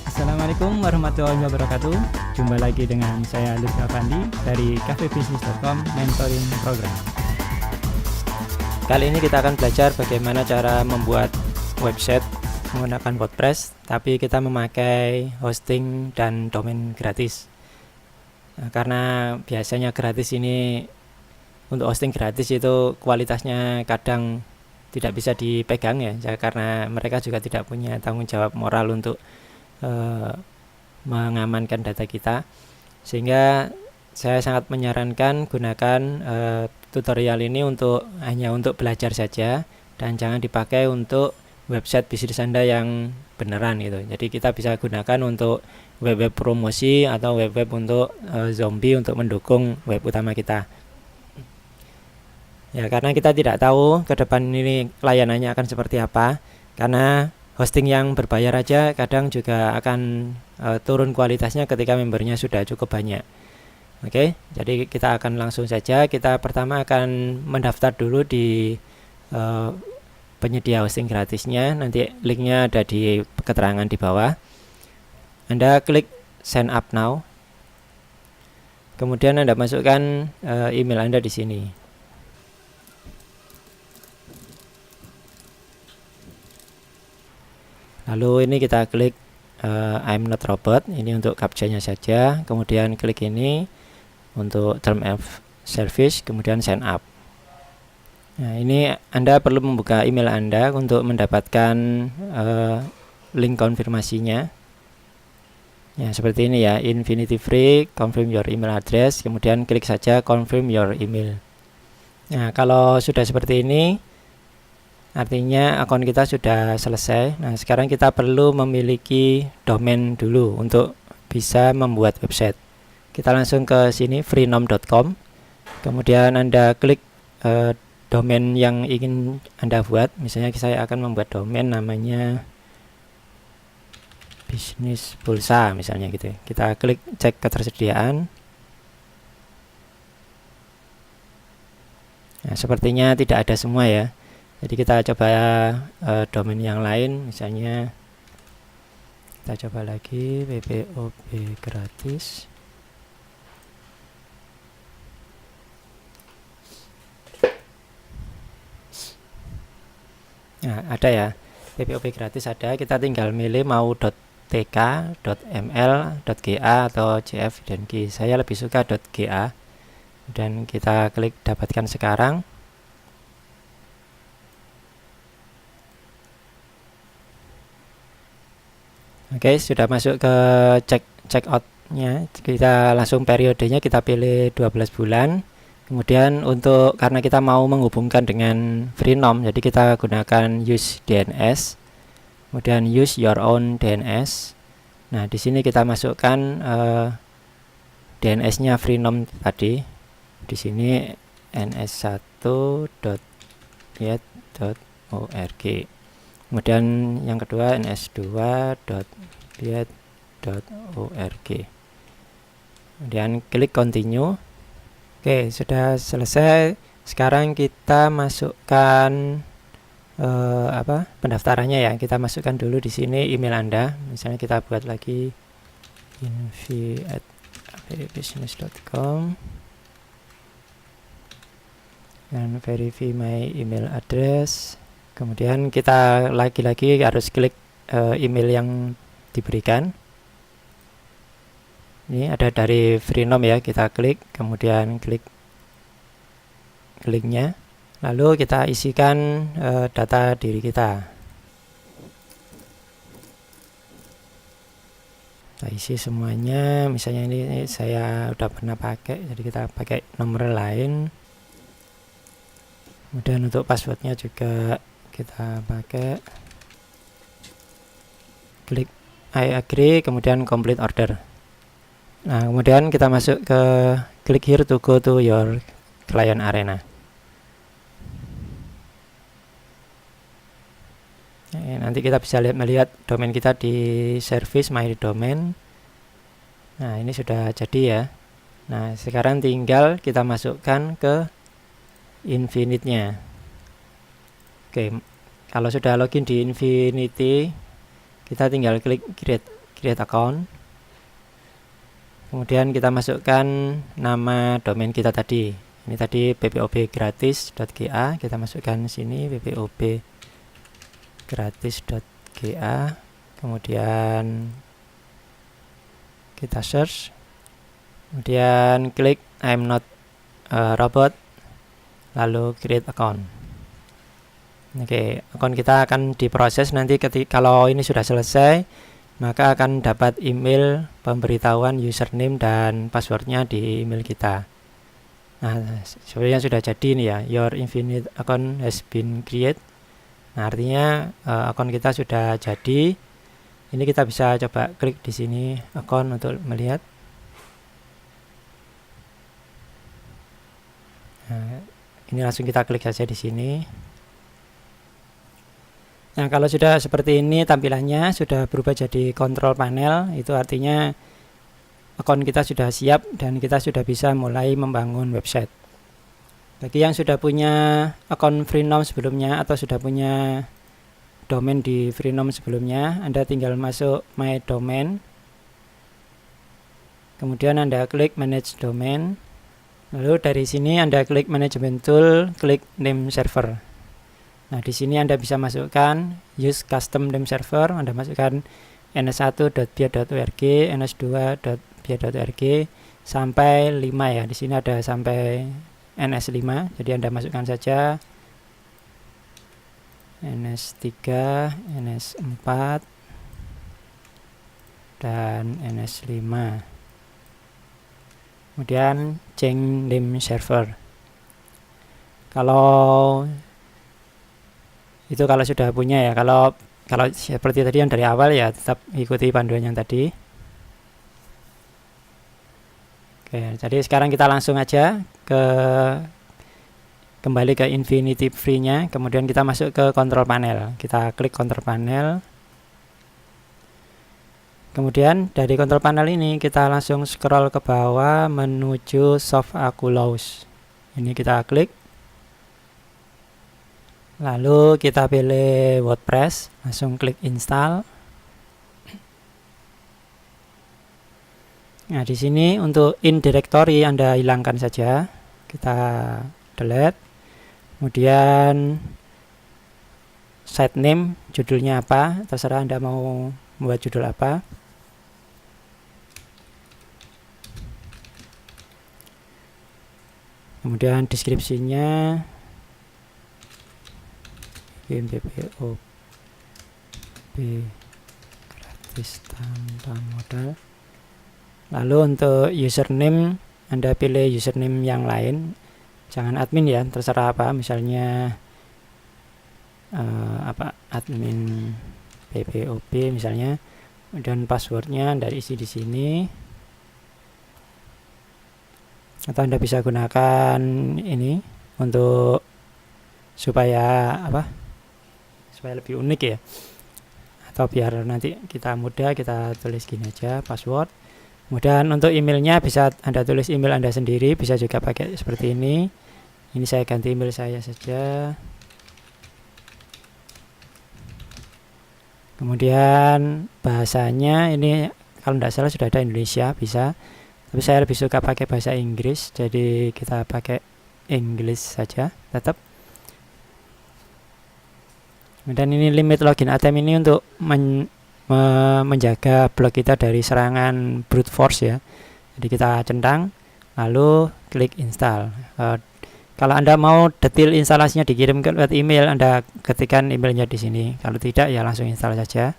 Assalamualaikum warahmatullahi wabarakatuh. Jumpa lagi dengan saya Lutfi Afandi dari cafebusiness.com Mentoring Program. Kali ini kita akan belajar bagaimana cara membuat website menggunakan WordPress, tapi kita memakai hosting dan domain gratis. Nah, karena biasanya gratis ini, untuk hosting gratis itu kualitasnya kadang tidak bisa dipegang ya, karena mereka juga tidak punya tanggung jawab moral untuk mengamankan data kita, sehingga saya sangat menyarankan gunakan tutorial ini hanya untuk belajar saja dan jangan dipakai untuk website bisnis Anda yang beneran gitu. Jadi kita bisa gunakan untuk web-web promosi atau web-web untuk zombie untuk mendukung web utama kita. Ya, karena kita tidak tahu ke depan ini layanannya akan seperti apa, karena hosting yang berbayar aja kadang juga akan turun kualitasnya ketika membernya sudah cukup banyak. Oke, jadi kita akan langsung saja. Kita pertama akan mendaftar dulu di penyedia hosting gratisnya. Nanti linknya ada di keterangan di bawah. Anda klik sign up now. Kemudian Anda masukkan email Anda di sini. Lalu ini kita klik I'm not robot, ini untuk captcha-nya saja. Kemudian klik ini untuk term of service, kemudian sign up. Nah, ini Anda perlu membuka email Anda untuk mendapatkan link konfirmasinya. Ya, seperti ini ya, Infinity Free, confirm your email address, kemudian klik saja confirm your email. Nah, kalau sudah seperti ini, artinya akun kita sudah selesai. Nah, sekarang kita perlu memiliki domain dulu untuk bisa membuat website. Kita langsung ke sini, freenom.com. Kemudian Anda klik domain yang ingin Anda buat. Misalnya saya akan membuat domain namanya bisnis pulsa misalnya gitu. Kita klik cek ketersediaan. Nah, sepertinya tidak ada semua ya. Jadi kita coba domain yang lain, misalnya kita coba lagi wpob gratis. Nah, ada ya, wpob gratis ada. Kita tinggal milih mau .tk, .ml, .ga atau .jf dan .g. Saya lebih suka .ga. Dan kita klik dapatkan sekarang. Oke, sudah masuk ke check out-nya. Kita langsung periodenya kita pilih 12 bulan. Kemudian karena kita mau menghubungkan dengan Freenom, jadi kita gunakan use DNS. Kemudian use your own DNS. Nah, di sini kita masukkan DNS-nya Freenom tadi. Di sini ns1.yet.org. Kemudian yang kedua ns2.yet.org. Kemudian klik continue. Oke, sudah selesai. Sekarang kita masukkan pendaftarannya ya. Kita masukkan dulu di sini email Anda. Misalnya kita buat lagi info@cafebusiness.com dan verify my email address. Kemudian kita lagi-lagi harus klik email yang diberikan. Ini ada dari Freenom ya, kita klik, kemudian klik linknya, lalu kita isikan data diri kita. Kita isi semuanya, misalnya ini saya udah pernah pakai, jadi kita pakai nomor lain. Kemudian untuk passwordnya juga kita pakai, klik I agree, kemudian complete order. Nah, kemudian kita masuk ke click here to go to your client arena. Nanti kita bisa melihat domain kita di service my domain. Nah, ini sudah jadi ya. Nah, sekarang tinggal kita masukkan ke Infinite-nya. Oke, kalau sudah login di Infinity, kita tinggal klik create account. Kemudian kita masukkan nama domain kita tadi. Ini tadi ppobgratis.ga, kita masukkan sini ppobgratis.ga. Kemudian kita search. Kemudian klik I'm not a robot, lalu create account. Oke, akun kita akan diproses nanti. Kalau ini sudah selesai, maka akan dapat email pemberitahuan username dan passwordnya di email kita. Nah, sebenarnya sudah jadi nih ya, your Infinite account has been created. Nah, artinya akun kita sudah jadi. Ini kita bisa coba klik di sini akun untuk melihat. Nah, ini langsung kita klik saja di sini. Nah, kalau sudah seperti ini tampilannya sudah berubah jadi control panel, itu artinya akun kita sudah siap dan kita sudah bisa mulai membangun website. Bagi yang sudah punya akun Freenom sebelumnya atau sudah punya domain di Freenom sebelumnya, Anda tinggal masuk My Domain. Kemudian Anda klik Manage Domain. Lalu dari sini Anda klik Management Tool, klik Name Server. Nah, di sini Anda bisa masukkan Use Custom Name Server. Anda masukkan ns1.biar.org, ns2.biar.org sampai 5 ya. Di sini ada sampai ns5. Jadi Anda masukkan saja ns3, ns4 dan ns5. Kemudian change name server. Kalau sudah punya ya, kalau seperti tadi yang dari awal ya tetap ikuti panduan yang tadi. Oke, jadi sekarang kita langsung aja kembali ke Infinity Free-nya, kemudian kita masuk ke control panel. Kita klik control panel. Kemudian dari control panel ini kita langsung scroll ke bawah menuju Soft Aculous. Ini kita klik. Lalu kita pilih WordPress, langsung klik install. Nah, di sini untuk in directory Anda hilangkan saja. Kita delete. Kemudian site name, judulnya apa? Terserah Anda mau membuat judul apa. Kemudian deskripsinya PPOB gratis tanpa modal. Lalu untuk username Anda pilih username yang lain, jangan admin ya, terserah apa, misalnya admin PPOB misalnya. Dan passwordnya Anda isi di sini. Atau Anda bisa gunakan ini untuk supaya lebih unik ya, atau biar nanti kita mudah, kita tulis gini aja password. Kemudian untuk emailnya bisa Anda tulis email Anda sendiri, bisa juga pakai seperti ini. Ini saya ganti email saya saja. Kemudian bahasanya ini kalau tidak salah sudah ada Indonesia, bisa. Tapi saya lebih suka pakai bahasa Inggris, jadi kita pakai Inggris saja tetap. Dan ini limit login item ini untuk menjaga blog kita dari serangan brute force ya. Jadi kita centang, lalu klik install. Kalau Anda mau detail instalasinya dikirim ke email, Anda ketikkan emailnya di sini. Kalau tidak ya langsung install saja.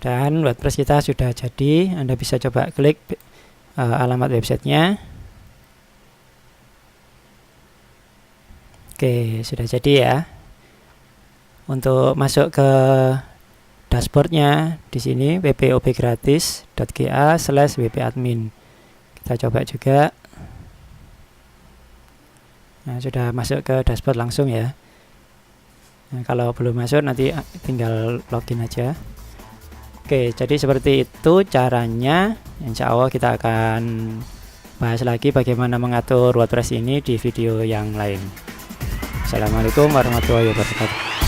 Dan WordPress kita sudah jadi. Anda bisa coba klik alamat websitenya. Oke, sudah jadi ya. Untuk masuk ke dashboardnya di sini ppobgratis.ga/wp-admin. Kita coba juga. Nah, sudah masuk ke dashboard langsung ya. Nah, kalau belum masuk nanti tinggal login aja. Oke, jadi seperti itu caranya. Insya Allah kita akan bahas lagi bagaimana mengatur WordPress ini di video yang lain. Assalamualaikum warahmatullahi wabarakatuh.